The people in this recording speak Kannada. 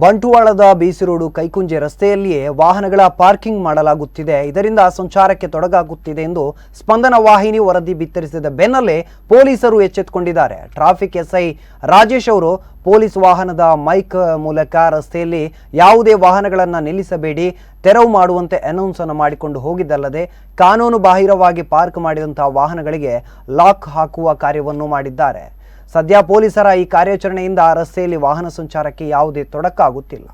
ಬಂಟ್ವಾಳದ ಬಿಸಿ ರೋಡ್ ಕೈಕುಂಜೆ ರಸ್ತೆಯಲ್ಲಿಯೇ ವಾಹನಗಳ ಪಾರ್ಕಿಂಗ್ ಮಾಡಲಾಗುತ್ತಿದೆ. ಇದರಿಂದ ಸಂಚಾರಕ್ಕೆ ತೊಡಕಾಗುತ್ತಿದೆ ಎಂದು ಸ್ಪಂದನ ವಾಹಿನಿ ವರದಿ ಬಿತ್ತರಿಸಿದ ಬೆನ್ನಲ್ಲೇ ಪೊಲೀಸರು ಎಚ್ಚೆತ್ತುಕೊಂಡಿದ್ದಾರೆ. ಟ್ರಾಫಿಕ್ ಎಸ್ಐ ರಾಜೇಶ್ ಅವರು ಪೊಲೀಸ್ ವಾಹನದ ಮೈಕ್ ಮೂಲಕ ರಸ್ತೆಯಲ್ಲಿ ಯಾವುದೇ ವಾಹನಗಳನ್ನು ನಿಲ್ಲಿಸಬೇಡಿ, ತೆರವು ಮಾಡುವಂತೆ ಅನೌನ್ಸ್ ಅನ್ನು ಮಾಡಿಕೊಂಡು ಹೋಗಿದ್ದಲ್ಲದೆ ಕಾನೂನು ಬಾಹಿರವಾಗಿ ಪಾರ್ಕ್ ಮಾಡಿದಂತಹ ವಾಹನಗಳಿಗೆ ಲಾಕ್ ಹಾಕುವ ಕಾರ್ಯವನ್ನು ಮಾಡಿದ್ದಾರೆ. ಸದ್ಯ ಪೊಲೀಸರ ಈ ಕಾರ್ಯಾಚರಣೆಯಿಂದ ರಸ್ತೆಯಲ್ಲಿ ವಾಹನ ಸಂಚಾರಕ್ಕೆ ಯಾವುದೇ ತೊಡಕಾಗುತ್ತಿಲ್ಲ.